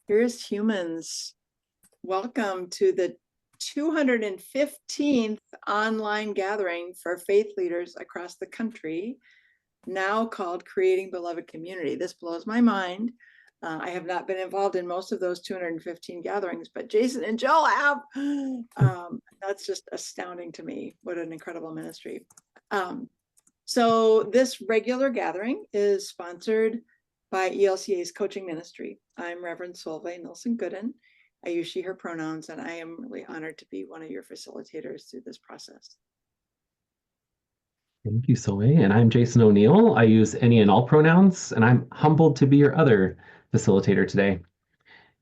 Here's humans. Welcome to the 215th online gathering for faith leaders across the country, now called Creating Beloved Community. This blows my mind. I have not been involved in most of those 215 gatherings, but Jason and Joel have. That's just astounding to me. What an incredible ministry. So this regular gathering is sponsored by ELCA's coaching ministry. I'm Reverend Solveig Nilsson-Gooden. I use she, her pronouns, and I am really honored to be one of your facilitators through this process. Thank you, Solveig. And I'm Jason O'Neill. I use any and all pronouns, and I'm humbled to be your other facilitator today.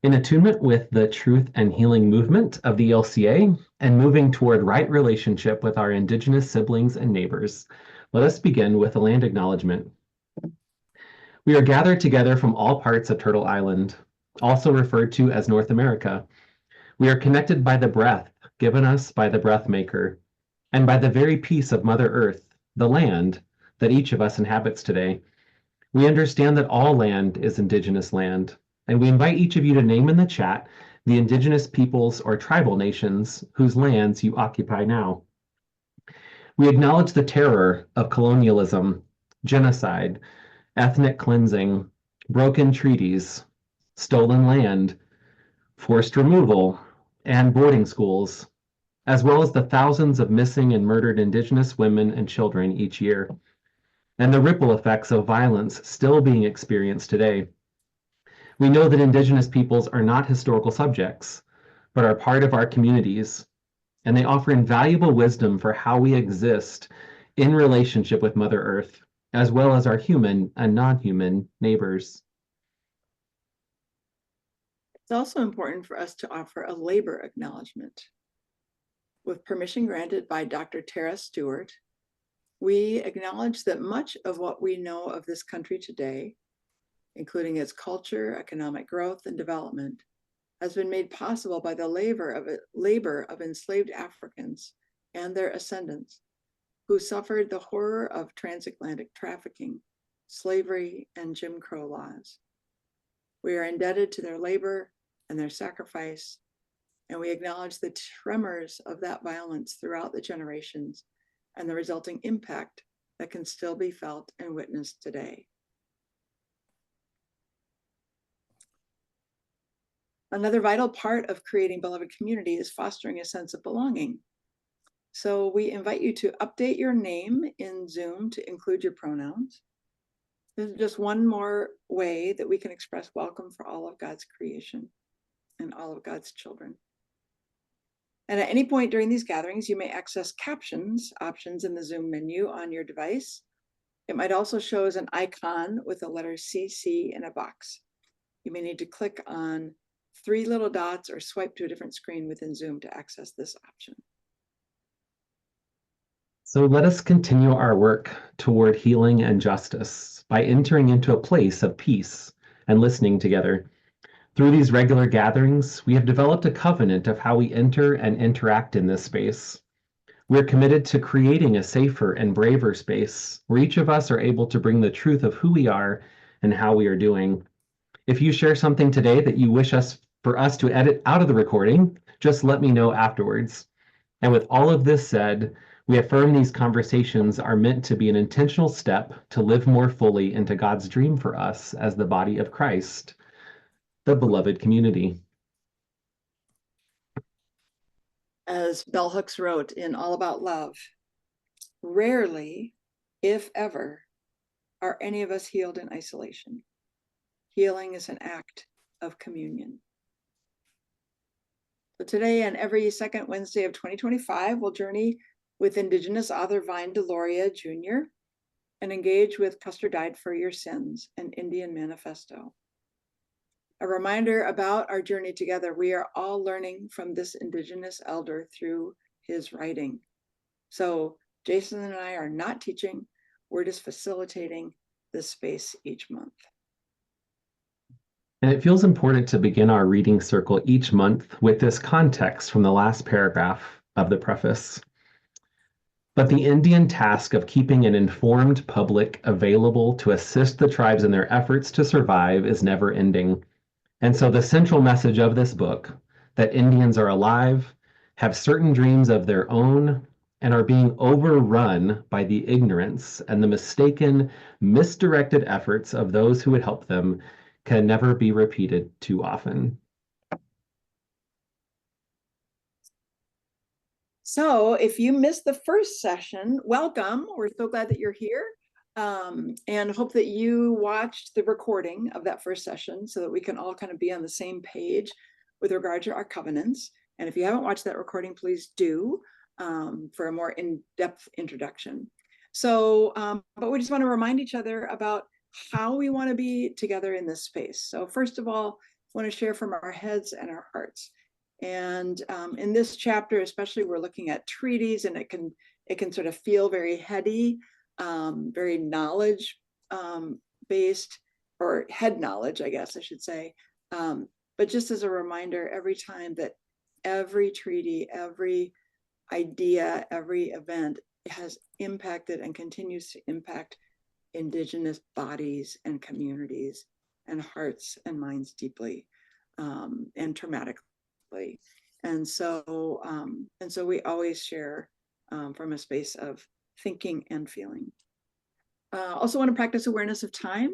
In attunement with the truth and healing movement of the ELCA and moving toward right relationship with our Indigenous siblings and neighbors, let us begin with a land acknowledgement. We are gathered together from all parts of Turtle Island, also referred to as North America. We are connected by the breath given us by the breath maker and by the very piece of Mother Earth, the land that each of us inhabits today. We understand that all land is Indigenous land, and we invite each of you to name in the chat the Indigenous peoples or tribal nations whose lands you occupy now. We acknowledge the terror of colonialism, genocide, ethnic cleansing, broken treaties, stolen land, forced removal, and boarding schools, as well as the thousands of missing and murdered Indigenous women and children each year, and the ripple effects of violence still being experienced today. We know that Indigenous peoples are not historical subjects, but are part of our communities, and they offer invaluable wisdom for how we exist in relationship with Mother Earth, as well as our human and non-human neighbors. It's also important for us to offer a labor acknowledgement. With permission granted by Dr. Tara Stewart, we acknowledge that much of what we know of this country today, including its culture, economic growth, and development, has been made possible by the labor of enslaved Africans and their ascendants who suffered the horror of transatlantic trafficking, slavery, and Jim Crow laws. We are indebted to their labor and their sacrifice, and we acknowledge the tremors of that violence throughout the generations and the resulting impact that can still be felt and witnessed today. Another vital part of creating beloved community is fostering a sense of belonging. So we invite you to update your name in Zoom to include your pronouns. This is just one more way that we can express welcome for all of God's creation and all of God's children. And at any point during these gatherings, you may access captions options in the Zoom menu on your device. It might also show as an icon with the letter CC in a box. You may need to click on 3 little dots or swipe to a different screen within Zoom to access this option. So let us continue our work toward healing and justice by entering into a place of peace and listening together. Through these regular gatherings, we have developed a covenant of how we enter and interact in this space. We're committed to creating a safer and braver space where each of us are able to bring the truth of who we are and how we are doing. If you share something today that you wish for us to edit out of the recording, just let me know afterwards. And with all of this said, we affirm these conversations are meant to be an intentional step to live more fully into God's dream for us as the body of Christ, the beloved community. As Bell Hooks wrote in All About Love, rarely, if ever, are any of us healed in isolation. Healing is an act of communion. So today and every second Wednesday of 2025, we'll journey with Indigenous author Vine Deloria Jr. and engage with Custer Died for Your Sins, an Indian manifesto. A reminder about our journey together. We are all learning from this Indigenous elder through his writing. So Jason and I are not teaching, we're just facilitating this space each month. And it feels important to begin our reading circle each month with this context from the last paragraph of the preface. But the Indian task of keeping an informed public available to assist the tribes in their efforts to survive is never ending. And so the central message of this book, that Indians are alive, have certain dreams of their own, and are being overrun by the ignorance and the mistaken, misdirected efforts of those who would help them, can never be repeated too often. So if you missed the first session, welcome. We're so glad that you're here, and hope that you watched the recording of that first session so that we can all kind of be on the same page with regard to our covenants. And if you haven't watched that recording, please do, for a more in-depth introduction. So, but we just want to remind each other about how we want to be together in this space. So first of all, I want to share from our heads and our hearts. And in this chapter, especially, we're looking at treaties, and it can sort of feel very heady, very knowledge based, or head knowledge, I guess I should say. But just as a reminder, every time that every treaty, every idea, every event has impacted and continues to impact Indigenous bodies and communities and hearts and minds deeply, and traumatically. And so we always share from a space of thinking and feeling. Also want to practice awareness of time,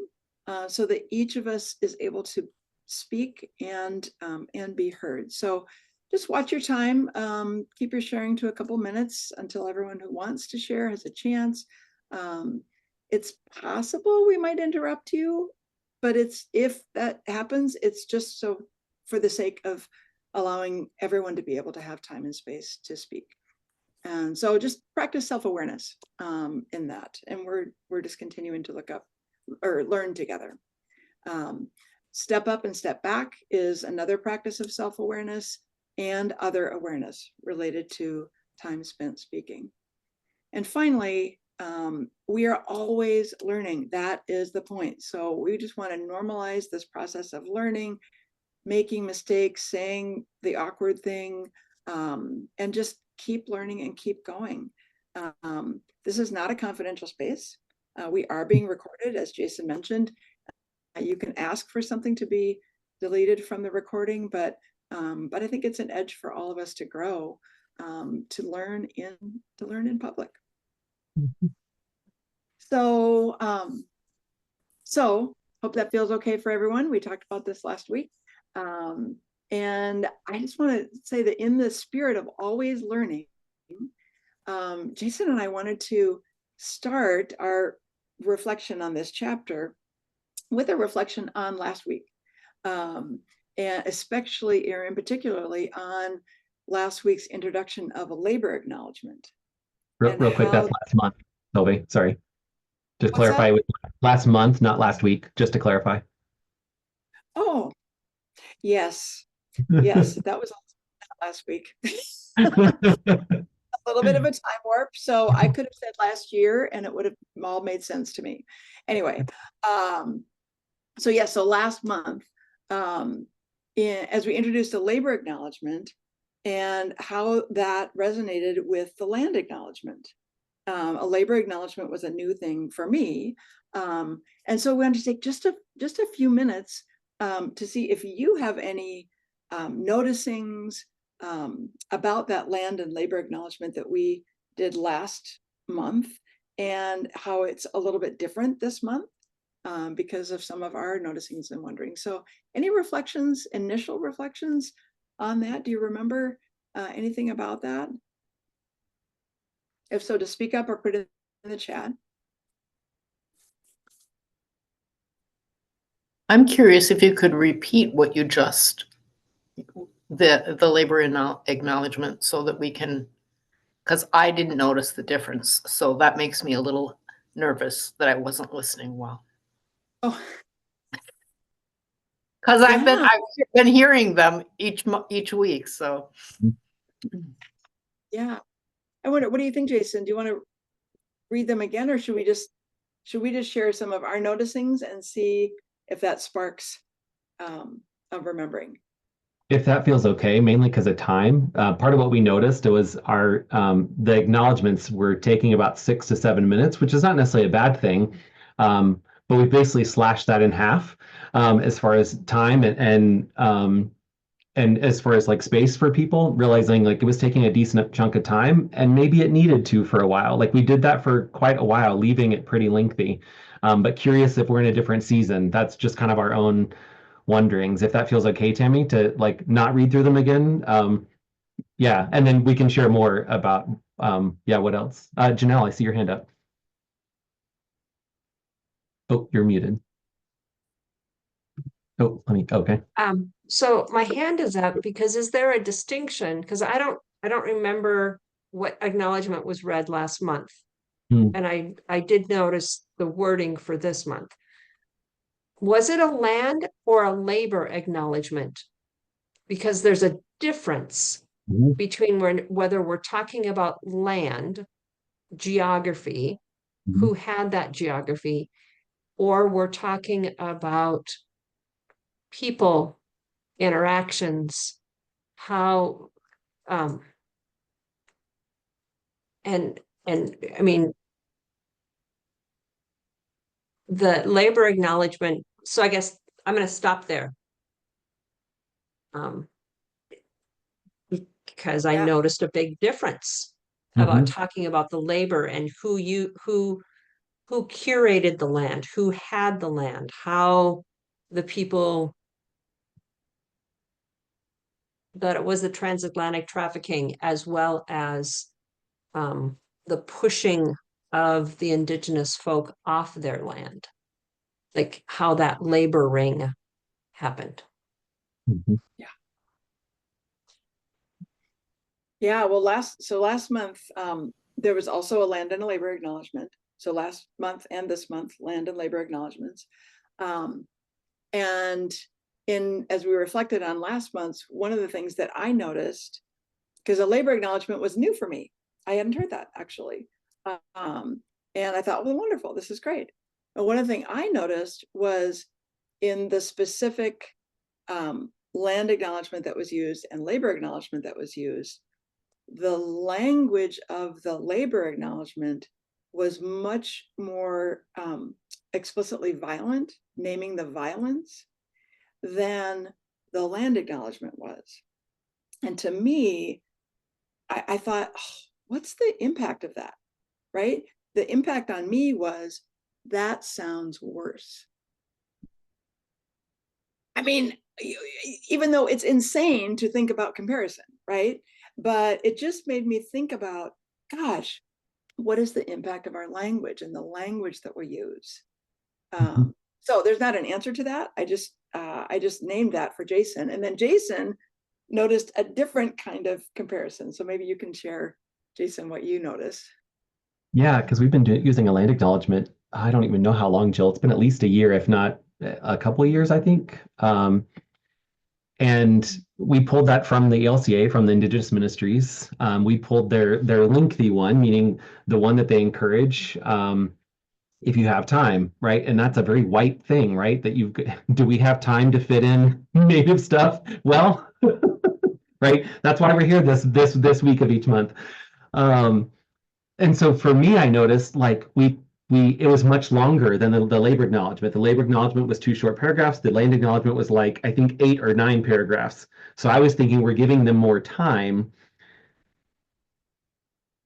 so that each of us is able to speak and be heard. So just watch your time. Keep your sharing to a couple minutes until everyone who wants to share has a chance. It's possible we might interrupt you, but if that happens, it's just so for the sake of allowing everyone to be able to have time and space to speak. And so just practice self-awareness in that. And we're just continuing to look up or learn together. Step up and step back is another practice of self-awareness and other awareness related to time spent speaking. And finally, we are always learning. That is the point. So we just want to normalize this process of learning, making mistakes, saying the awkward thing, and just keep learning and keep going. This is not a confidential space. We are being recorded, as Jason mentioned. You can ask for something to be deleted from the recording, but I think it's an edge for all of us to grow, to learn in public. So hope that feels okay for everyone. We talked about this last week. And I just want to say that in the spirit of always learning, Jason and I wanted to start our reflection on this chapter with a reflection on last week, and especially, or in particularly, on last week's introduction of a labor acknowledgement. Real quick, that's last month, Sylvie. Sorry. Just clarify, with last month, not last week, just to clarify. Oh, yes. Yes, that was last week. A little bit of a time warp. So I could have said last year and it would have all made sense to me. Anyway, so last month, as we introduced a labor acknowledgement and how that resonated with the land acknowledgement. A labor acknowledgement was a new thing for me. And so we wanted to take just a few minutes to see if you have any noticings about that land and labor acknowledgement that we did last month, and how it's a little bit different this month because of some of our noticings and wondering. So any reflections, initial reflections on that? Do you remember anything about that? If so, to speak up or put it in the chat. I'm curious if you could repeat what you just, the labor acknowledgement, so that we can, because I didn't notice the difference. So that makes me a little nervous that I wasn't listening well. Oh, because I've been hearing them each week. So yeah. I wonder, what do you think, Jason? Do you want to read them again, or should we just share some of our noticings and see if that sparks of remembering? If that feels okay, mainly because of time. Part of what we noticed was the acknowledgements were taking about 6 to 7 minutes, which is not necessarily a bad thing. But but we basically slashed that in half as far as time and as far as like space for people, realizing like it was taking a decent chunk of time and maybe it needed to for a while. Like we did that for quite a while, leaving it pretty lengthy. But curious if we're in a different season. That's just kind of our own wonderings. If that feels okay, Tammy, to like not read through them again. Yeah, and then we can share more about yeah, what else? Janelle, I see your hand up. Oh, you're muted. Oh, let me, okay. So my hand is up because is there a distinction? Because I don't remember what acknowledgement was read last month. Hmm. And I did notice the wording for this month. Was it a land or a labor acknowledgement? Because there's a difference Mhm. between whether we're talking about land, geography, Mhm. who had that geography, or we're talking about people, interactions, how and I mean the labor acknowledgement. So I guess I'm going to stop there. Because I Yeah. noticed a big difference about talking about the labor and who curated the land, who had the land, how the people that it was the transatlantic trafficking as well as the pushing of the indigenous folk off their land, like how that labor ring happened. Mhm. Yeah, well, last month, there was also a land and a labor acknowledgement. So last month and this month, land and labor acknowledgements. And as we reflected on last month's, one of the things that I noticed, because a labor acknowledgement was new for me. I hadn't heard that actually. And I thought, well, wonderful, this is great. But one of the things I noticed was in the specific land acknowledgement that was used and labor acknowledgement that was used, the language of the labor acknowledgement was much more explicitly violent, naming the violence, than the land acknowledgement was. And to me, I thought, oh, what's the impact of that? Right? The impact on me was that sounds worse. I mean, even though it's insane to think about comparison, right? But it just made me think about, gosh, what is the impact of our language and the language that we use? So there's not an answer to that. I just named that for Jason, and then Jason noticed a different kind of comparison. So maybe you can share, Jason, what you noticed. Yeah, because we've been using a land acknowledgement. I don't even know how long, Jill. It's been at least a year, if not a couple of years, I think. And we pulled that from the ELCA, from the Indigenous Ministries. We pulled their lengthy one, meaning the one that they encourage if you have time, right? And that's a very white thing, right? That you've do we have time to fit in native stuff? Well, right. That's why we're here this week of each month. And so for me, I noticed like we it was much longer than the labor acknowledgement. The labor acknowledgement was 2 short paragraphs. The land acknowledgement was like, I think 8 or 9 paragraphs. So I was thinking we're giving them more time,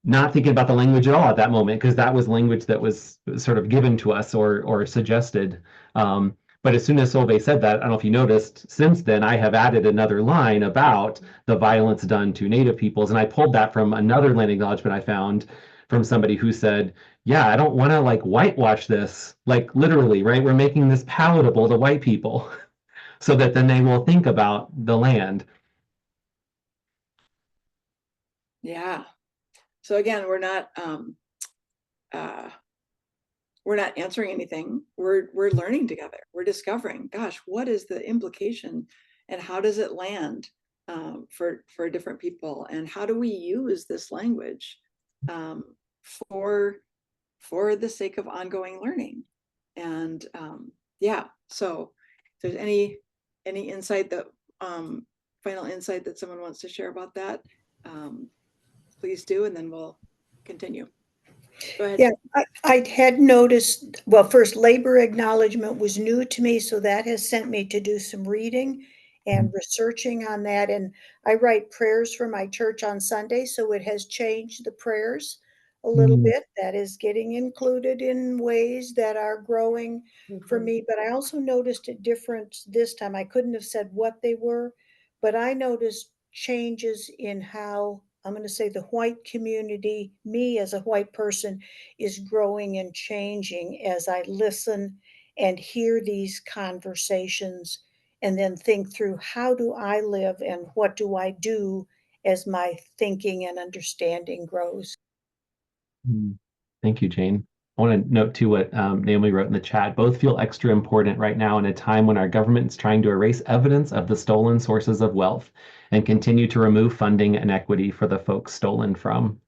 not thinking about the language at all at that moment, because that was language that was sort of given to us or suggested. But as soon as Solveig said that, I don't know if you noticed, since then I have added another line about the violence done to Native peoples. And I pulled that from another land acknowledgement I found from somebody who said, yeah, I don't want to like whitewash this, like literally, right? We're making this palatable to white people so that then they will think about the land. Yeah. So again, we're not answering anything. We're learning together. We're discovering, gosh, what is the implication and how does it land for different people? And how do we use this language for the sake of ongoing learning? And yeah, so if there's any insight that final insight that someone wants to share about that, please do, and then we'll continue. Go ahead. Yeah, I had noticed, well, first, labor acknowledgement was new to me, so that has sent me to do some reading and researching on that. And I write prayers for my church on Sunday, so it has changed the prayers a little Mm. bit. That is getting included in ways that are growing for me. But I also noticed a difference this time. I couldn't have said what they were, but I noticed changes in how, I'm going to say, the white community, me as a white person, is growing and changing as I listen and hear these conversations and then think through, how do I live and what do I do as my thinking and understanding grows. Mm. Thank you, Jane. I want to note too what Naomi wrote in the chat. Both feel extra important right now in a time when our government is trying to erase evidence of the stolen sources of wealth and continue to remove funding and equity for the folks stolen from.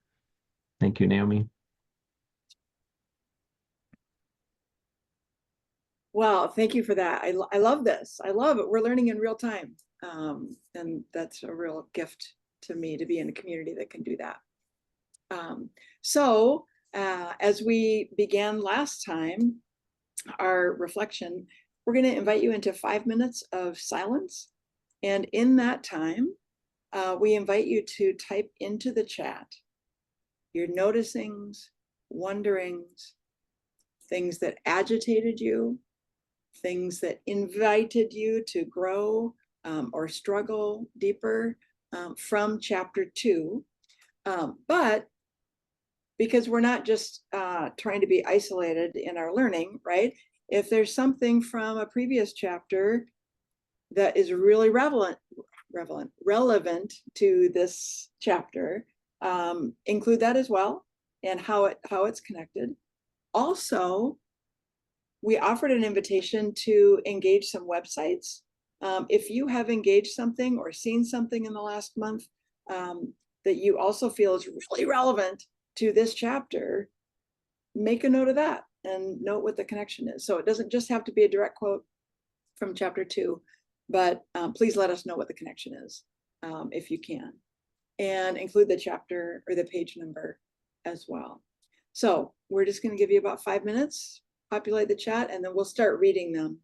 Thank you, Naomi. Wow, thank you for that. I love this. I love it. We're learning in real time. And that's a real gift to me to be in a community that can do that. So as we began last time, our reflection, we're going to invite you into 5 minutes of silence. And in that time, we invite you to type into the chat your noticings, wonderings, things that agitated you, things that invited you to grow or struggle deeper from chapter 2. But because we're not just trying to be isolated in our learning, right? If there's something from a previous chapter that is really relevant to this chapter, include that as well, and how it's connected. Also, we offered an invitation to engage some websites. If you have engaged something or seen something in the last month that you also feel is really relevant to this chapter, make a note of that and note what the connection is. So it doesn't just have to be a direct quote from chapter 2, but please let us know what the connection is if you can, and include the chapter or the page number as well. So we're just going to give you about 5 minutes, populate the chat, and then we'll start reading them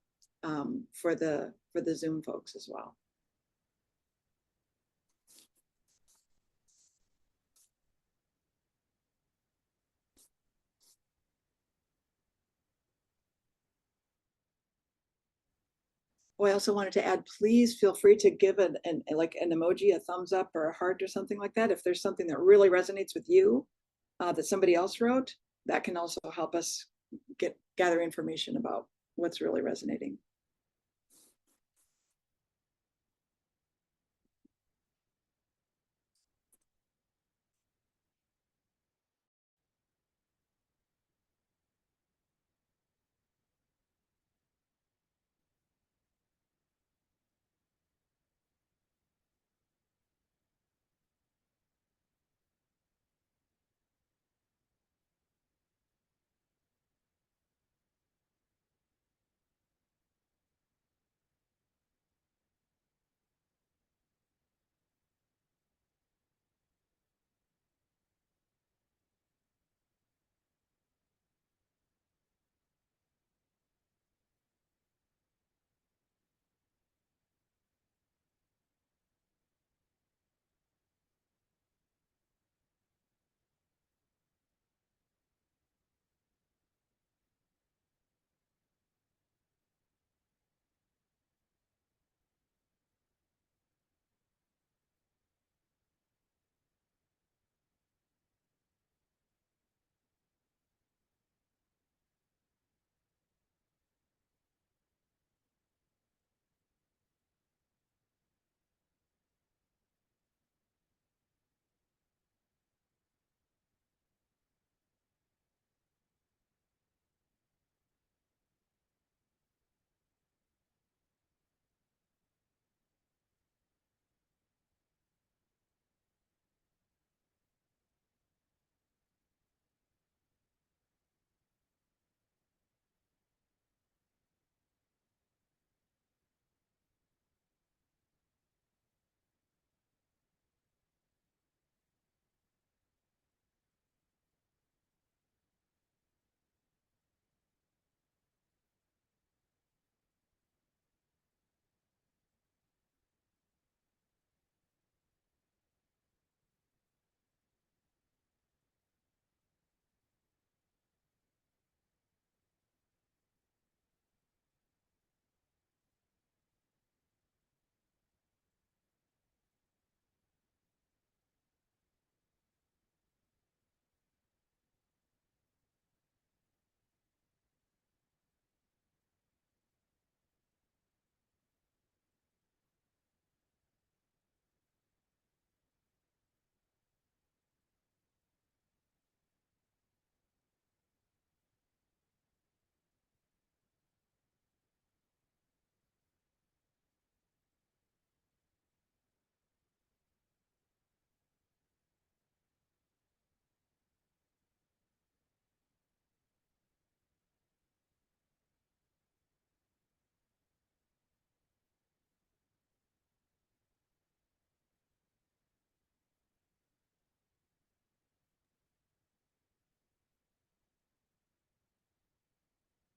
for the Zoom folks as well. Oh, I also wanted to add, please feel free to give an emoji, a thumbs up or a heart or something like that. If there's something that really resonates with you that somebody else wrote, that can also help us gather information about what's really resonating.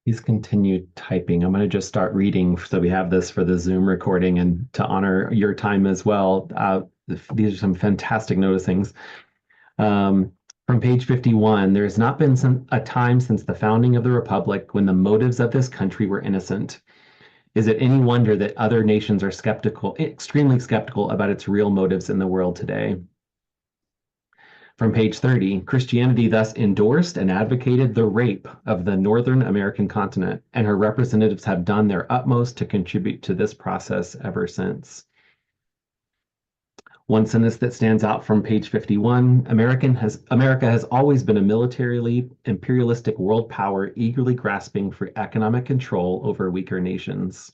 He's continued typing. I'm going to just start reading so we have this for the Zoom recording and to honor your time as well. These are some fantastic noticings. From page 51, there has not been a time since the founding of the Republic when the motives of this country were innocent. Is it any wonder that other nations are skeptical, extremely skeptical about its real motives in the world today? From page 30, Christianity thus endorsed and advocated the rape of the Northern American continent, and her representatives have done their utmost to contribute to this process ever since. One sentence that stands out from page 51, America has always been a militarily imperialistic world power eagerly grasping for economic control over weaker nations.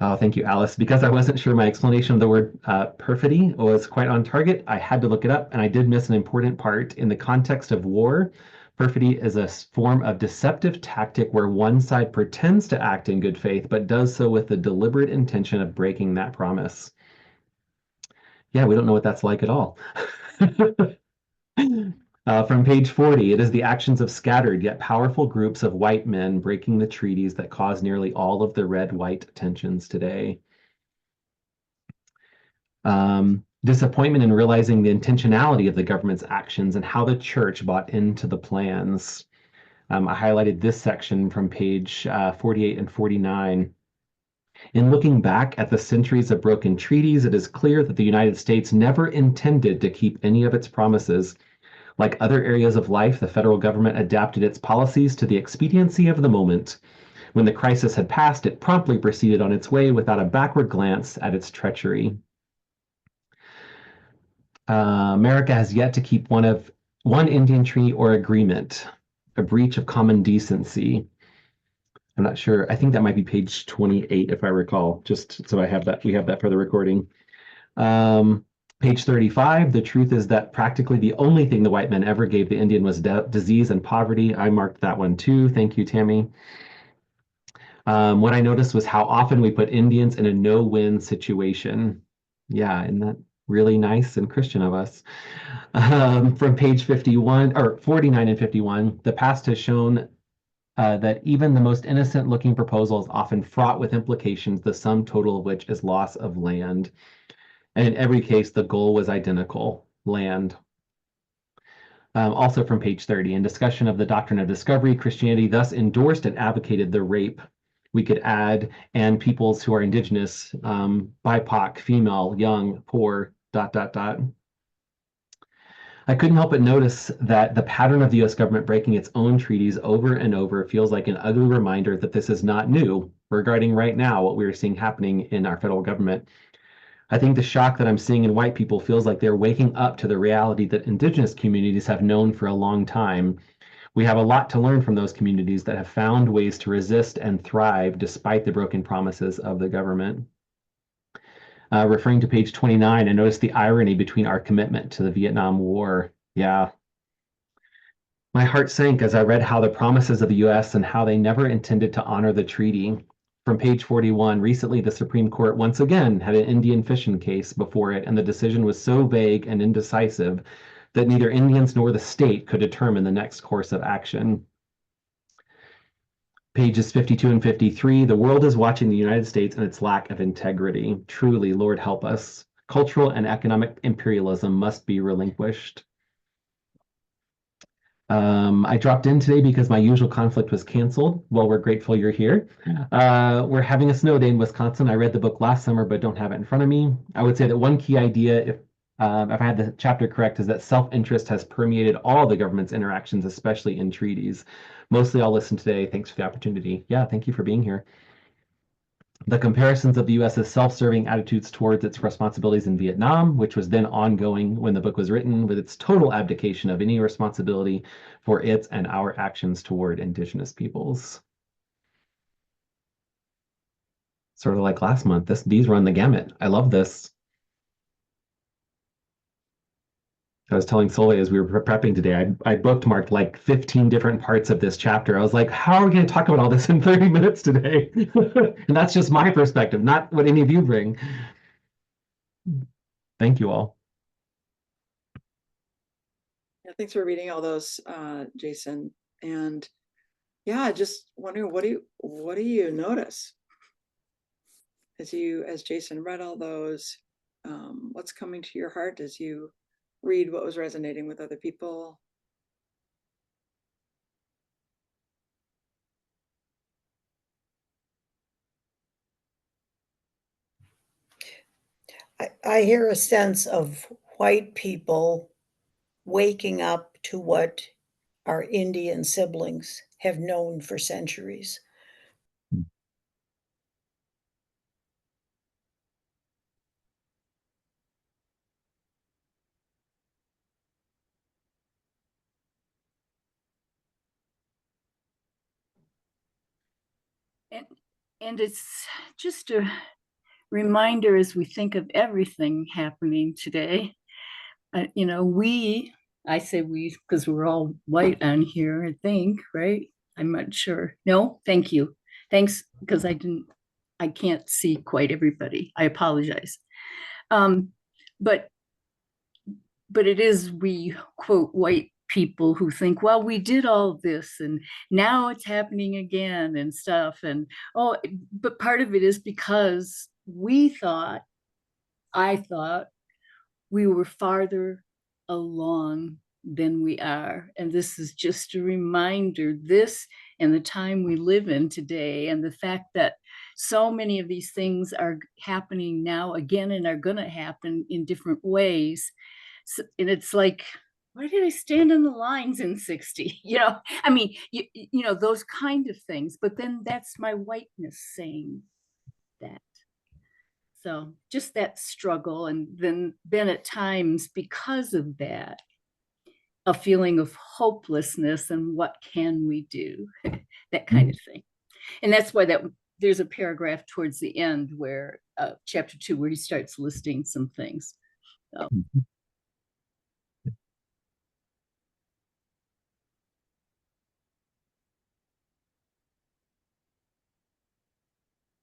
Oh, thank you, Alice. Because I wasn't sure my explanation of the word perfidy was quite on target, I had to look it up, and I did miss an important part. In the context of war, perfidy is a form of deceptive tactic where one side pretends to act in good faith, but does so with the deliberate intention of breaking that promise. Yeah, we don't know what that's like at all. From page 40, it is the actions of scattered yet powerful groups of white men breaking the treaties that cause nearly all of the red-white tensions today. Disappointment in realizing the intentionality of the government's actions and how the church bought into the plans. I highlighted this section from page 48 and 49. In looking back at the centuries of broken treaties, it is clear that the United States never intended to keep any of its promises. Like other areas of life, the federal government adapted its policies to the expediency of the moment. When the crisis had passed, it promptly proceeded on its way without a backward glance at its treachery. America has yet to keep one Indian treaty or agreement, a breach of common decency. I'm not sure. I think that might be page 28, if I recall, just so we have that for the recording. Page 35, the truth is that practically the only thing the white men ever gave the Indian was disease and poverty. I marked that one too. Thank you, Tammy. What I noticed was how often we put Indians in a no-win situation. Yeah, isn't that really nice and Christian of us? From page 51 or 49 and 51, the past has shown that even the most innocent looking proposal is often fraught with implications, the sum total of which is loss of land. And in every case, the goal was identical, land. Also from page 30, in discussion of the doctrine of discovery, Christianity thus endorsed and advocated the rape. We could add, and peoples who are indigenous, BIPOC, female, young, poor, ... I couldn't help but notice that the pattern of the US government breaking its own treaties over and over feels like an ugly reminder that this is not new regarding right now what we are seeing happening in our federal government. I think the shock that I'm seeing in white people feels like they're waking up to the reality that indigenous communities have known for a long time. We have a lot to learn from those communities that have found ways to resist and thrive despite the broken promises of the government. Referring to page 29, I noticed the irony between our commitment to the Vietnam War. Yeah. My heart sank as I read how the promises of the US and how they never intended to honor the treaty. From page 41, recently the Supreme Court once again had an Indian fishing case before it, and the decision was so vague and indecisive that neither Indians nor the state could determine the next course of action. Pages 52 and 53, the world is watching the United States and its lack of integrity. Truly, Lord help us. Cultural and economic imperialism must be relinquished. I dropped in today because my usual conflict was canceled. Well, we're grateful you're here. We're having a snow day in Wisconsin. I read the book last summer, but don't have it in front of me. I would say that one key idea, if I had the chapter correct, is that self-interest has permeated all the government's interactions, especially in treaties. Mostly I'll listen today. Thanks for the opportunity. Yeah, thank you for being here. The comparisons of the US's self-serving attitudes towards its responsibilities in Vietnam, which was then ongoing when the book was written, with its total abdication of any responsibility for its and our actions toward Indigenous peoples. Sort of like last month, these run the gamut. I love this. I was telling Solveig as we were prepping today, I bookmarked like 15 different parts of this chapter. I was like, how are we going to talk about all this in 30 minutes today? And that's just my perspective, not what any of you bring. Thank you all. Yeah, thanks for reading all those, Jason. And yeah, just wondering, what do you notice as Jason read all those? What's coming to your heart as you read what was resonating with other people? I hear a sense of white people waking up to what our Indian siblings have known for centuries. And it's just a reminder as we think of everything happening today. You know, I say we because we're all white on here, I think, right? I'm not sure. No, thank you. Thanks, because I can't see quite everybody. I apologize. Um, but it is we quote white people who think, well, we did all this and now it's happening again and stuff. And oh, but part of it is because I thought we were farther along than we are. And this is just a reminder, this and the time we live in today, and the fact that so many of these things are happening now again and are going to happen in different ways. So, and it's like, why did I stand in the lines in 60? You know, I mean, you know, those kind of things. But then that's my whiteness saying that. So just that struggle. And then at times, because of that, a feeling of hopelessness and what can we do? That kind of thing. And that's why there's a paragraph towards the end where chapter 2, where he starts listing some things. So.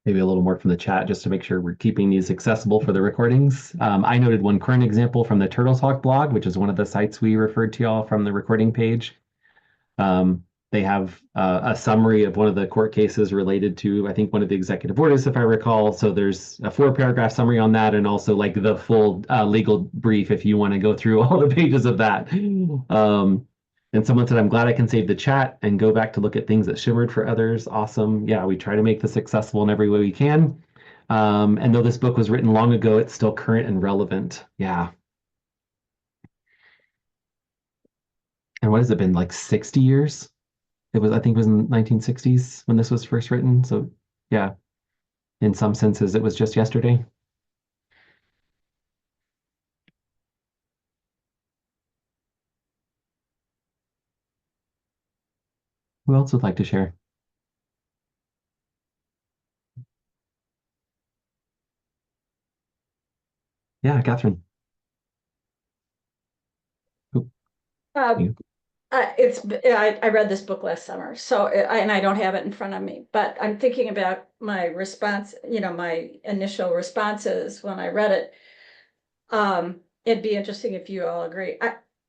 Maybe a little more from the chat just to make sure we're keeping these accessible for the recordings. I noted one current example from the Turtle Talk blog, which is one of the sites we referred to y'all from the recording page. They have a summary of one of the court cases related to, I think, one of the executive orders, if I recall. So there's a 4-paragraph summary on that, and also like the full legal brief if you want to go through all the pages of that. And someone said, I'm glad I can save the chat and go back to look at things that shimmered for others. Awesome. Yeah, we try to make this accessible in every way we can. And though this book was written long ago, it's still current and relevant. Yeah. And what has it been, like 60 years? I think it was in the 1960s when this was first written. So yeah, in some senses, it was just yesterday. Who else would like to share? Yeah, Catherine. You. I read this book last summer, so and I don't have it in front of me, but I'm thinking about my response, my initial responses when I read it. It'd be interesting if you all agree.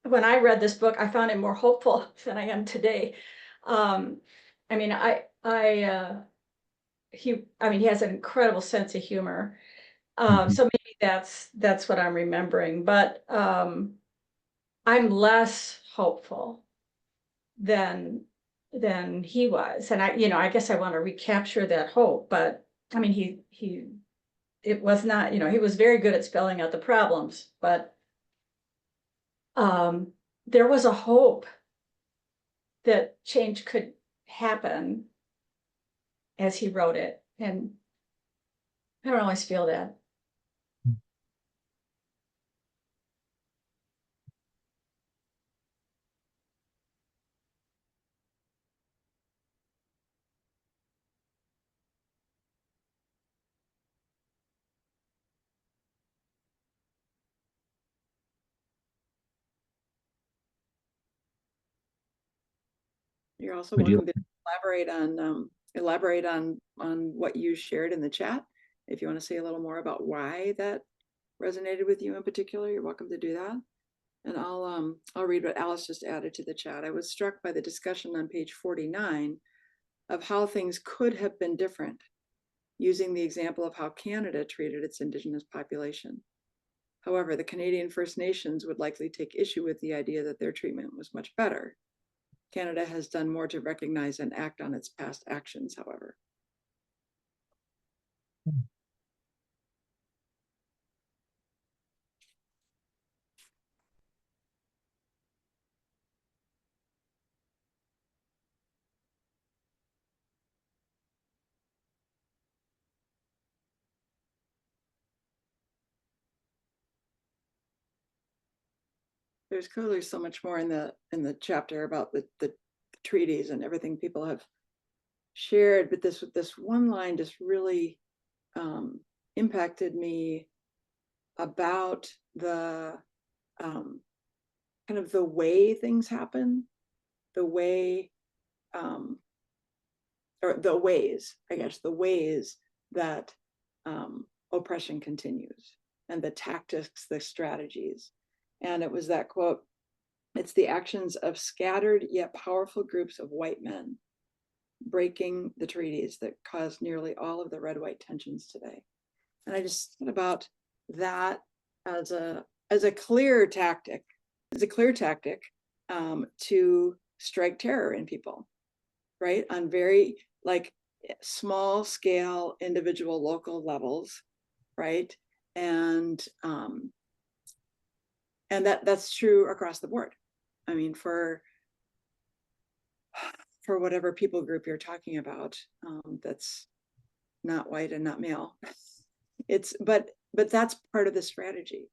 When I read this book, I found it more hopeful than I am today. I mean, he has an incredible sense of humor. So maybe that's what I'm remembering, but I'm less hopeful than he was. And I guess I want to recapture that hope, but I mean, it was not, he was very good at spelling out the problems, but there was a hope that change could happen as he wrote it. And I don't always feel that. You're also Would you- welcome to elaborate on what you shared in the chat. If you want to say a little more about why that resonated with you in particular, you're welcome to do that. And I'll read what Alice just added to the chat. I was struck by the discussion on page 49 of how things could have been different, using the example of how Canada treated its Indigenous population. However, the Canadian First Nations would likely take issue with the idea that their treatment was much better. Canada has done more to recognize and act on its past actions, however. There's clearly so much more in the chapter about the treaties and everything people have shared, but this one line just really impacted me about the kind of the way things happen, the way or the ways, I guess, the ways that oppression continues, and the tactics, the strategies. And it was that quote, "It's the actions of scattered yet powerful groups of white men breaking the treaties that caused nearly all of the red-white tensions today." And I just thought about that as a clear tactic, to strike terror in people, right? On very like small scale, individual, local levels, right? And that's true across the board. I mean, for whatever people group you're talking about, that's not white and not male. It's but that's part of the strategy,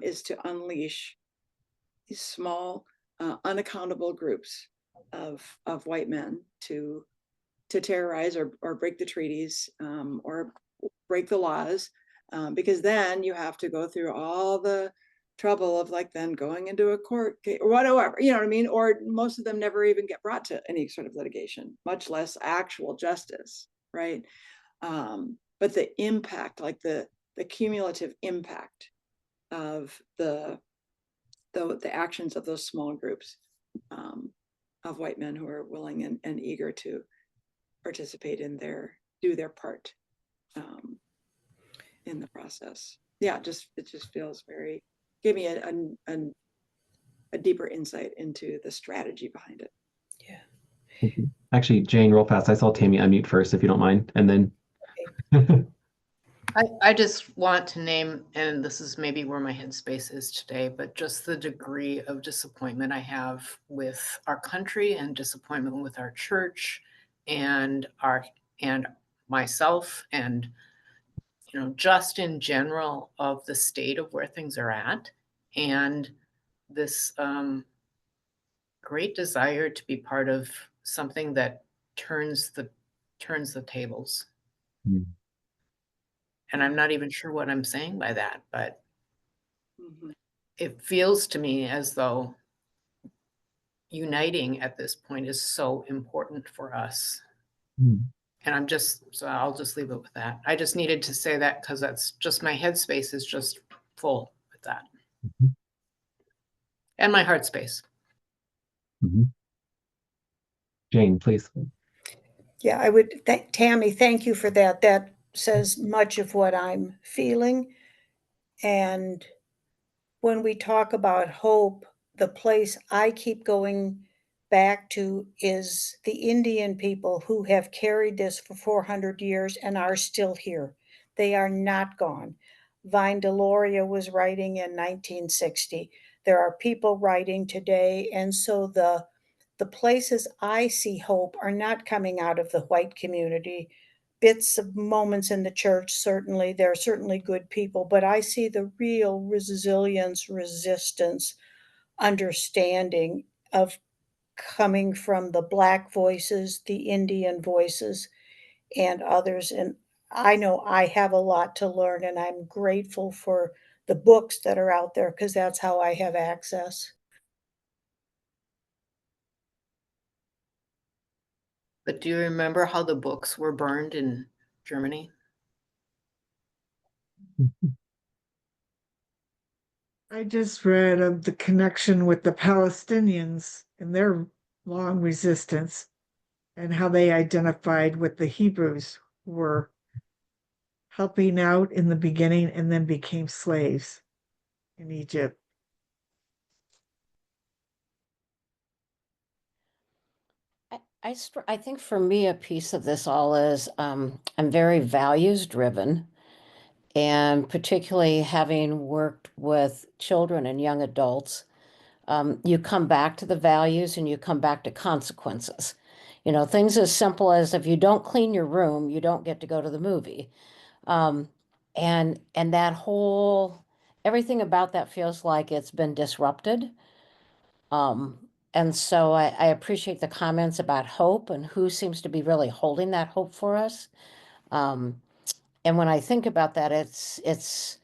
is to unleash these small, unaccountable groups of white men to terrorize or break the treaties, or break the laws, because then you have to go through all the trouble of like then going into a court case or whatever, you know what I mean? Or most of them never even get brought to any sort of litigation, much less actual justice, right? But the impact, like the cumulative impact of the actions of those small groups of white men who are willing and eager to participate in do their part in the process. Yeah, it just feels very, gave me a deeper insight into the strategy behind it. Yeah. Actually, Jane, real fast, I saw Tammy unmute first, if you don't mind, and then. I just want to name, and this is maybe where my headspace is today, but just the degree of disappointment I have with our country and disappointment with our church and myself, and just in general of the state of where things are at, and this great desire to be part of something that turns the tables. Mm. And I'm not even sure what I'm saying by that, but Mm-hmm. it feels to me as though uniting at this point is so important for us. Mm. And so I'll just leave it with that. I just needed to say that because that's just my headspace is just full with that. Mm-hmm. And my heart space. Mm-hmm. Jane, please. Yeah, I would, Tammy, thank you for that. That says much of what I'm feeling. And when we talk about hope, the place I keep going back to is the Indian people who have carried this for 400 years and are still here. They are not gone. Vine Deloria was writing in 1960. There are people writing today. And so the places I see hope are not coming out of the white community. Bits of moments in the church, certainly, there are certainly good people, but I see the real resilience, resistance, understanding of coming from the Black voices, the Indian voices, and others. And I know I have a lot to learn, and I'm grateful for the books that are out there because that's how I have access. But do you remember how the books were burned in Germany? I just read of the connection with the Palestinians and their long resistance. and how they identified with the Hebrews who were helping out in the beginning and then became slaves in Egypt. I think for me, a piece of this all is I'm very values driven. And particularly having worked with children and young adults, you come back to the values and you come back to consequences. You know, things as simple as if you don't clean your room, you don't get to go to the movie. Um, and that whole everything about that feels like it's been disrupted. Um, and so I appreciate the comments about hope and who seems to be really holding that hope for us. Um, and when I think about that, it's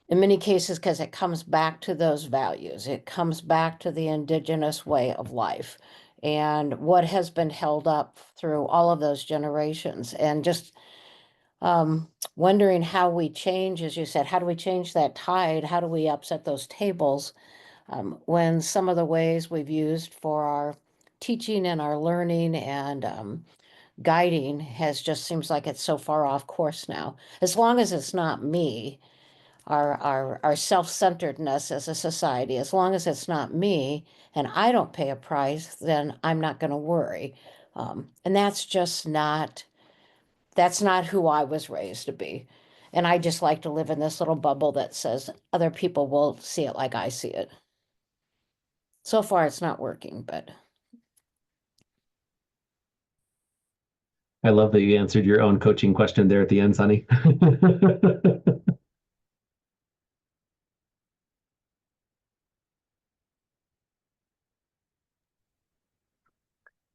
in many cases because it comes back to those values. It comes back to the Indigenous way of life and what has been held up through all of those generations. And just wondering how we change, as you said, how do we change that tide? How do we upset those tables when some of the ways we've used for our teaching and our learning and guiding has just seems like it's so far off course now. As long as it's not me, our self-centeredness as a society, as long as it's not me and I don't pay a price, then I'm not going to worry. And that's not who I was raised to be. And I just like to live in this little bubble that says other people will see it like I see it. So far, it's not working, but I love that you answered your own coaching question there at the end, Sunny.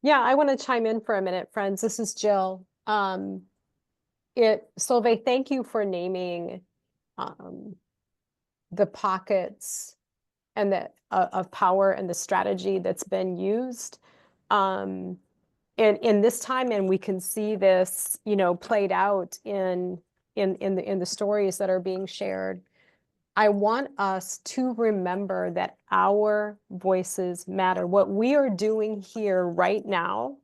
Yeah, I want to chime in for a minute, friends. This is Jill. Solveig, thank you for naming the pockets and the of power and the strategy that's been used in this time, and we can see this, you know, played out in the stories that are being shared. I want us to remember that our voices matter. What we are doing here right now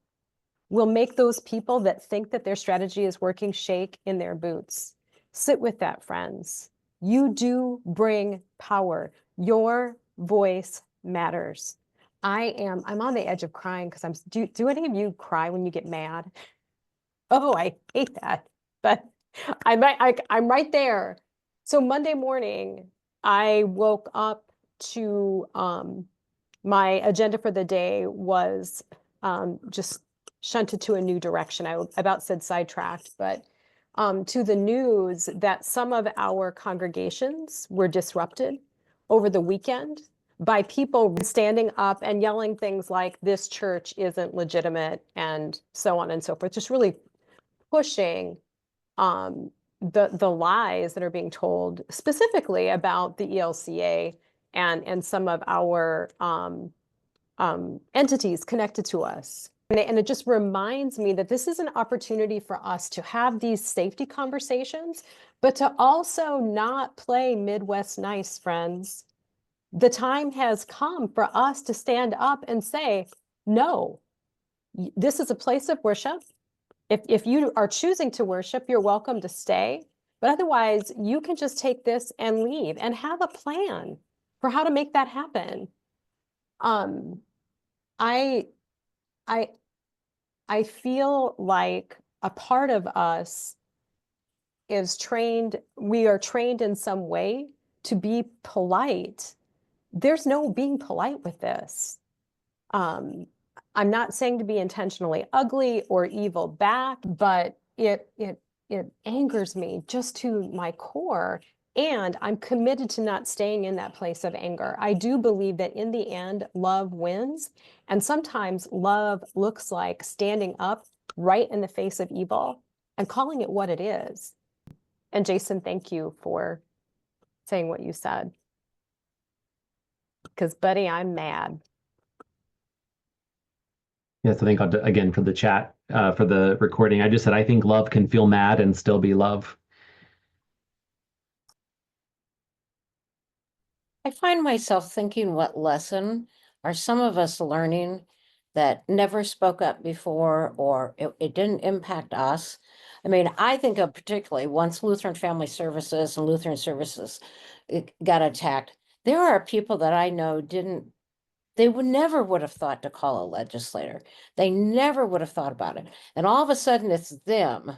will make those people that think that their strategy is working shake in their boots. Sit with that, friends. You do bring power. Your voice matters. I'm on the edge of crying because do any of you cry when you get mad? Oh, I hate that. But I'm right there. So Monday morning, I woke up to my agenda for the day was just shunted to a new direction. I about said sidetracked, but to the news that some of our congregations were disrupted over the weekend by people standing up and yelling things like this church isn't legitimate and so on and so forth, just really pushing the lies that are being told specifically about the ELCA and some of our entities connected to us. And it just reminds me that this is an opportunity for us to have these safety conversations, but to also not play Midwest nice, friends. The time has come for us to stand up and say, no, this is a place of worship. If you are choosing to worship, you're welcome to stay. But otherwise, you can just take this and leave and have a plan for how to make that happen. I I I feel like a part of us is trained, we are trained in some way to be polite. There's no being polite with this. I'm not saying to be intentionally ugly or evil back, but it angers me just to my core. And I'm committed to not staying in that place of anger. I do believe that in the end, love wins. And sometimes love looks like standing up right in the face of evil and calling it what it is. And Jason, thank you for saying what you said. Because, buddy, I'm mad. Yes, I think again for the chat, for the recording, I just said I think love can feel mad and still be love. I find myself thinking, what lesson are some of us learning that never spoke up before, or it didn't impact us. I mean, I think of particularly once Lutheran Family Services and Lutheran Services got attacked, there are people that I know they would have thought to call a legislator. They never would have thought about it. And all of a sudden it's them.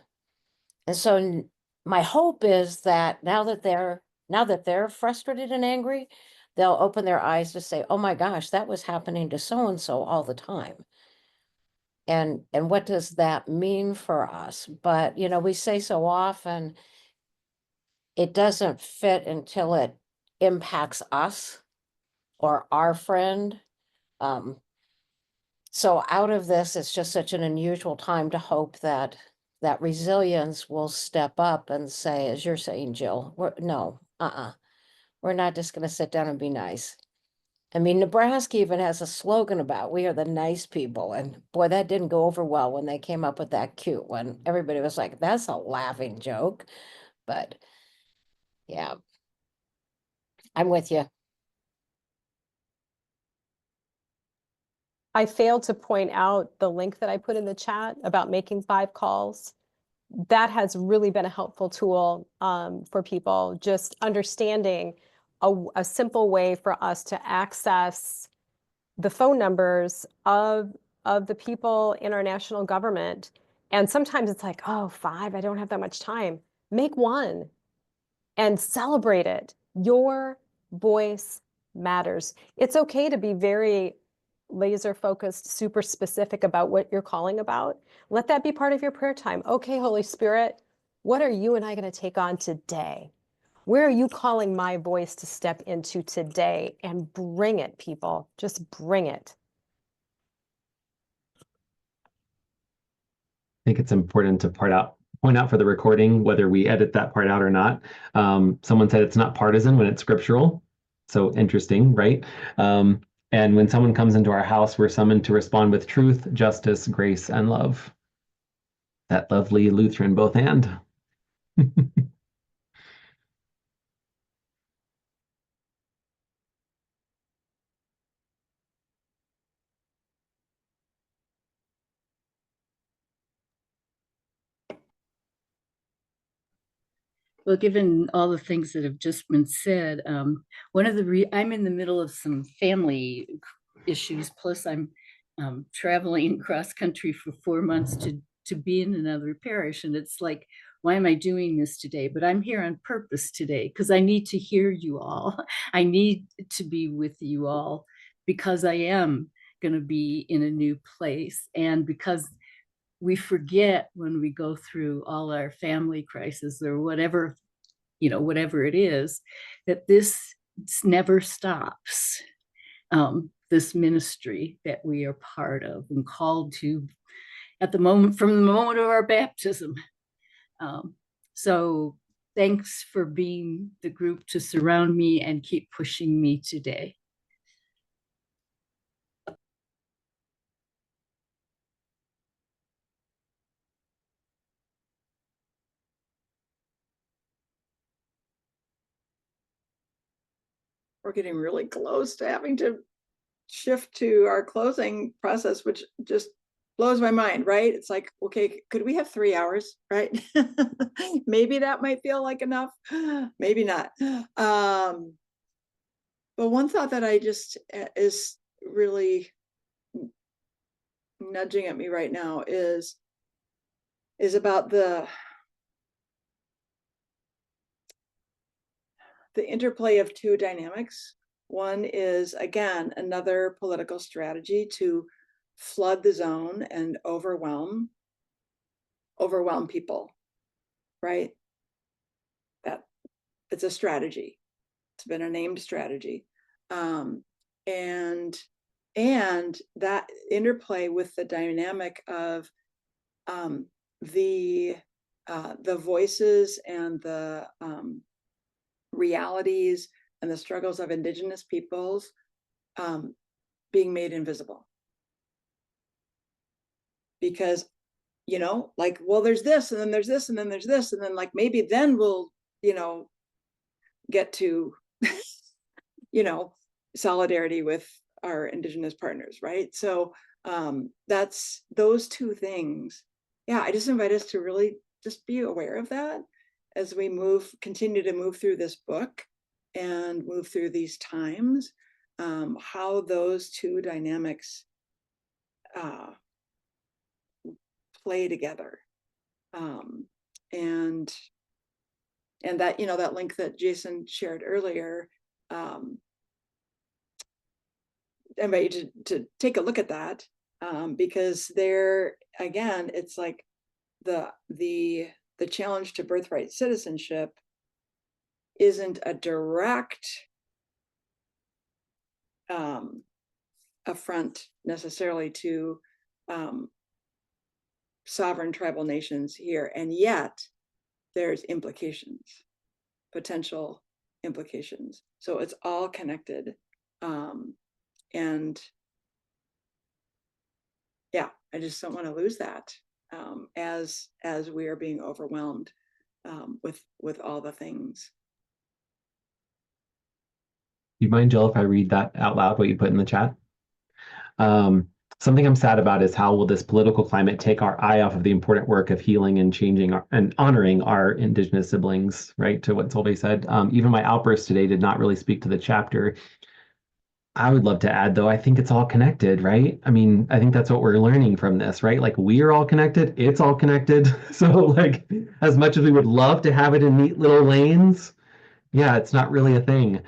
And so my hope is that now that they're frustrated and angry, they'll open their eyes to say, oh my gosh, that was happening to so-and-so all the time. And what does that mean for us? But, you know, we say so often, it doesn't fit until it impacts us or our friend. So out of this, it's just such an unusual time to hope that resilience will step up and say, as you're saying, Jill, we're not just going to sit down and be nice. I mean, Nebraska even has a slogan about we are the nice people. And boy, that didn't go over well when they came up with that cute one. Everybody was like, that's a laughing joke. But yeah, I'm with you. I failed to point out the link that I put in the chat about making 5 calls. That has really been a helpful tool for people, just understanding a simple way for us to access the phone numbers of the people in our national government. And sometimes it's like, oh, 5, I don't have that much time. Make 1 and celebrate it. Your voice matters. It's okay to be very laser focused, super specific about what you're calling about. Let that be part of your prayer time. Okay, Holy Spirit, what are you and I going to take on today? Where are you calling my voice to step into today? And bring it, people. Just bring it. I think it's important to point out for the recording, whether we edit that part out or not. Someone said it's not partisan when it's scriptural. So interesting, right? And when someone comes into our house, we're summoned to respond with truth, justice, grace, and love. That lovely Lutheran both and. Well, given all the things that have just been said, one of I'm in the middle of some family issues, plus I'm traveling cross country for 4 months to be in another parish. And it's like, why am I doing this today? But I'm here on purpose today because I need to hear you all. I need to be with you all because I am going to be in a new place. And because we forget when we go through all our family crises or whatever, whatever it is, that this never stops. This ministry that we are part of and called to from the moment of our baptism. So thanks for being the group to surround me and keep pushing me today. We're getting really close to having to shift to our closing process, which just blows my mind, right? It's like, okay, could we have 3 hours, right? Maybe that might feel like enough, maybe not. But one thought that I just is really nudging at me right now is about the interplay of 2 dynamics. One is, again, another political strategy to flood the zone and overwhelm people, right? That it's a strategy. It's been a named strategy. And that interplay with the dynamic of the voices and the realities and the struggles of Indigenous peoples being made invisible. Because, like, well, there's this, and then there's this, and then there's this, and then like maybe then we'll, get to, solidarity with our Indigenous partners, right? So That's those two things. Yeah, I just invite us to really just be aware of that as we continue to move through this book and move through these times, how those two dynamics play together. And that, that link that Jason shared earlier, I invite you to take a look at that, because there, again, it's like the challenge to birthright citizenship isn't a direct affront necessarily to sovereign tribal nations here, and yet there's potential implications. So it's all connected, and yeah, I just don't want to lose that, as we are being overwhelmed with all the things. You mind, Jill, if I read that out loud, what you put in the chat? Something I'm sad about is how will this political climate take our eye off of the important work of healing and changing and honoring our Indigenous siblings, right? To what Solveig said. Even my outburst today did not really speak to the chapter. I would love to add, though, I think it's all connected, right? I mean, I think that's what we're learning from this, right? Like, we're all connected, it's all connected. So, like, as much as we would love to have it in neat little lanes, yeah, it's not really a thing.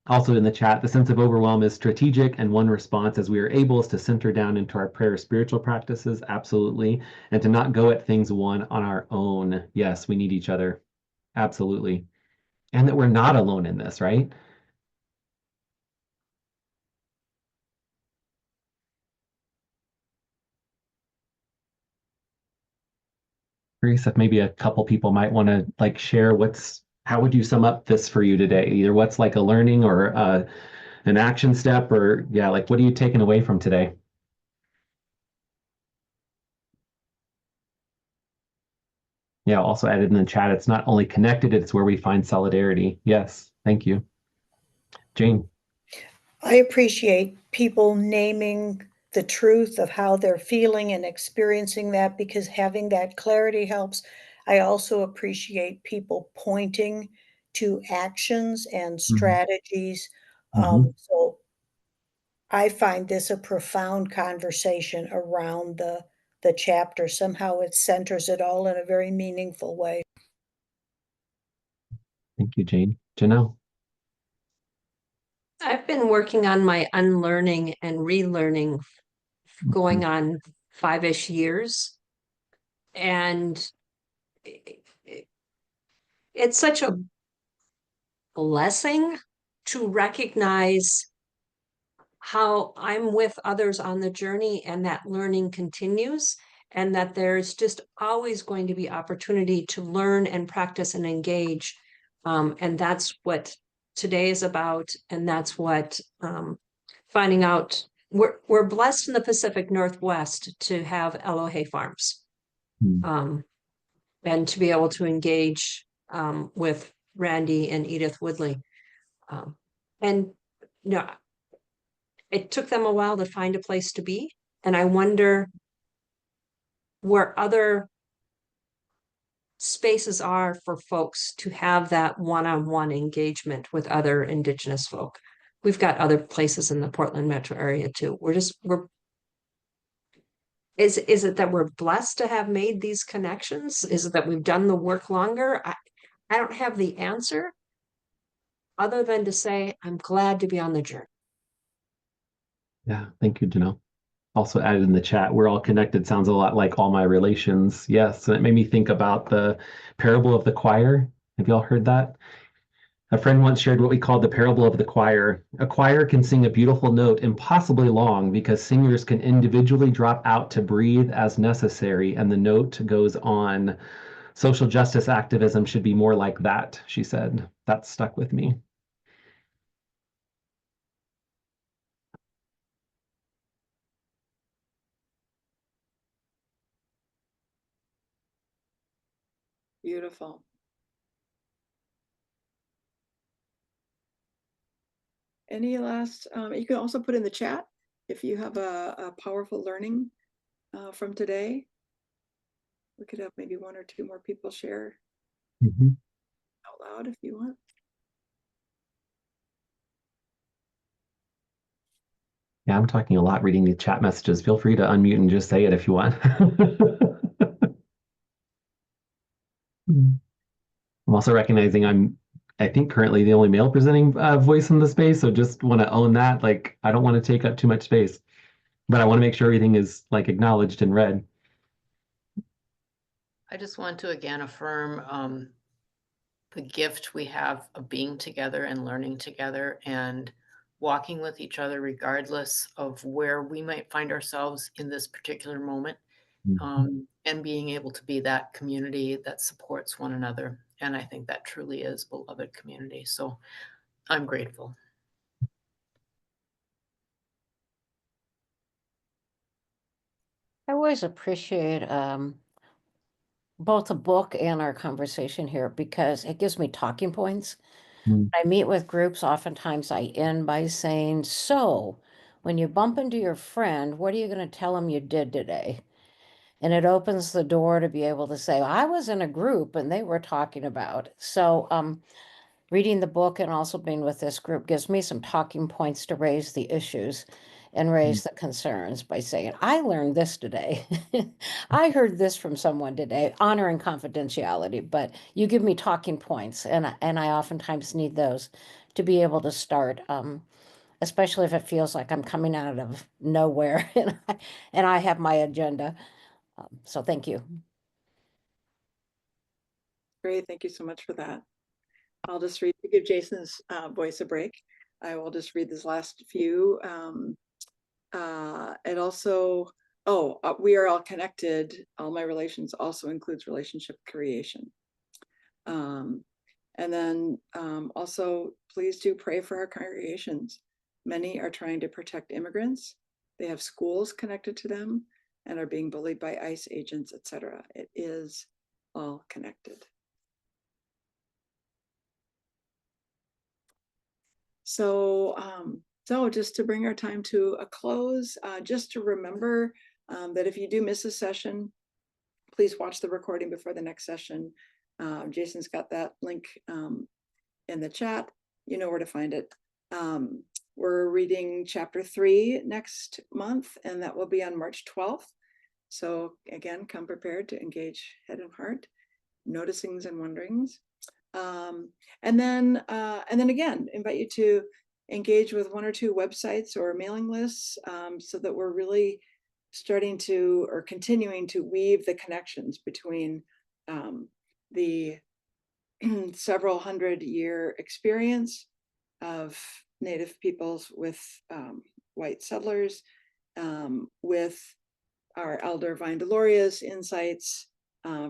Also in the chat, the sense of overwhelm is strategic, and one response as we are able is to center down into our prayer spiritual practices, absolutely, and to not go at things one on our own. Yes, we need each other, absolutely. And that we're not alone in this, right? Curious if maybe a couple people might want to like share how would you sum up this for you today? Either what's like a learning or an action step, or yeah, like what are you taking away from today? Yeah, also added in the chat, it's not only connected, it's where we find solidarity. Yes, thank you. Jane. I appreciate people naming the truth of how they're feeling and experiencing that, because having that clarity helps. I also appreciate people pointing to actions and strategies. So I find this a profound conversation around the chapter. Somehow it centers it all in a very meaningful way. Thank you, Jane. Janelle. I've been working on my unlearning and relearning going on 5-ish years. And it's such a blessing to recognize how I'm with others on the journey, and that learning continues, and that there's just always going to be opportunity to learn and practice and engage. And that's what today is about. And that's what finding out. We're blessed in the Pacific Northwest to have Elohe farms, and to be able to engage with Randy and Edith Woodley. And you know, it took them a while to find a place to be. And I wonder where other spaces are for folks to have that one-on-one engagement with other Indigenous folk. We've got other places in the Portland metro area too. Is it that we're blessed to have made these connections? Is it that we've done the work longer? I don't have the answer other than to say, I'm glad to be on the journey. Yeah, thank you, Janelle. Also added in the chat, we're all connected sounds a lot like All My Relations. Yes, and it made me think about the parable of the choir. Have y'all heard that? A friend once shared what we called the parable of the choir. A choir can sing a beautiful note impossibly long because singers can individually drop out to breathe as necessary, and the note goes on. Social justice activism should be more like that, she said. That stuck with me. Beautiful. Any last, you can also put in the chat if you have a powerful learning from today, we could have maybe 1 or 2 more people share Mhm. out loud if you want. Yeah, I'm talking a lot reading the chat messages. Feel free to unmute and just say it if you want. I'm also recognizing I think currently the only male presenting voice in the space, so just want to own that. Like, I don't want to take up too much space, but I want to make sure everything is like acknowledged and read. I just want to again affirm the gift we have of being together and learning together and walking with each other, regardless of where we might find ourselves in this particular moment, and being able to be that community that supports one another. And I think that truly is beloved community. So I'm grateful. I always appreciate both the book and our conversation here because it gives me talking points. Mm. I meet with groups, oftentimes I end by saying, so when you bump into your friend, what are you going to tell them you did today? And it opens the door to be able to say, I was in a group and they were talking about. So reading the book and also being with this group gives me some talking points to raise the issues and raise the concerns by saying, I learned this today. I heard this from someone today, honoring confidentiality, but you give me talking points, and I oftentimes need those to be able to start, especially if it feels like I'm coming out of nowhere and I have my agenda. So thank you. Great, thank you so much for that. I'll just read to give Jason's voice a break. I will just read this last few. It also, we are all connected. All my relations also includes relationship creation. And then also, please do pray for our congregations. Many are trying to protect immigrants. They have schools connected to them and are being bullied by ICE agents, etc. It is all connected. So, just to bring our time to a close, just to remember that if you do miss a session, please watch the recording before the next session. Jason's got that link in the chat. You know where to find it. We're reading chapter 3 next month, and that will be on March 12th. So again, come prepared to engage head and heart, noticings and wonderings. And then again, invite you to engage with 1 or 2 websites or mailing lists so that we're really starting to or continuing to weave the connections between the several 100-year experience of Native peoples with white settlers, with our elder Vine Deloria's insights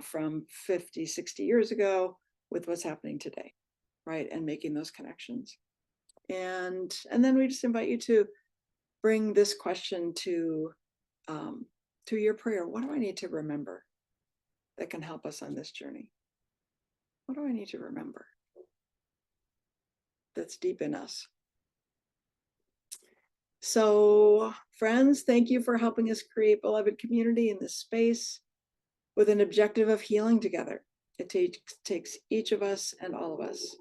from 50, 60 years ago, with what's happening today, right? And making those connections. And then we just invite you to bring this question to your prayer. What do I need to remember that can help us on this journey? What do I need to remember that's deep in us? So friends, thank you for helping us create beloved community in this space with an objective of healing together. It takes each of us and all of us.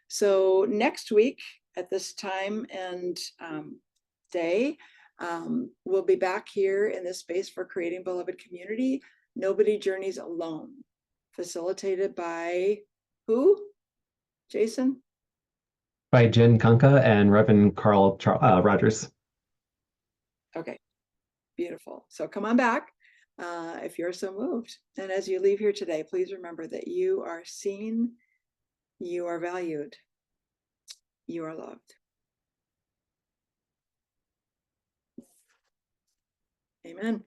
So next week at this time and day, we'll be back here in this space for creating beloved community. Nobody journeys alone. Facilitated by who? Jason? By Jen Kanka and Reverend Carl Rogers. Okay, beautiful. So come on back if you're so moved. And as you leave here today, please remember that you are seen, you are valued, you are loved. Amen.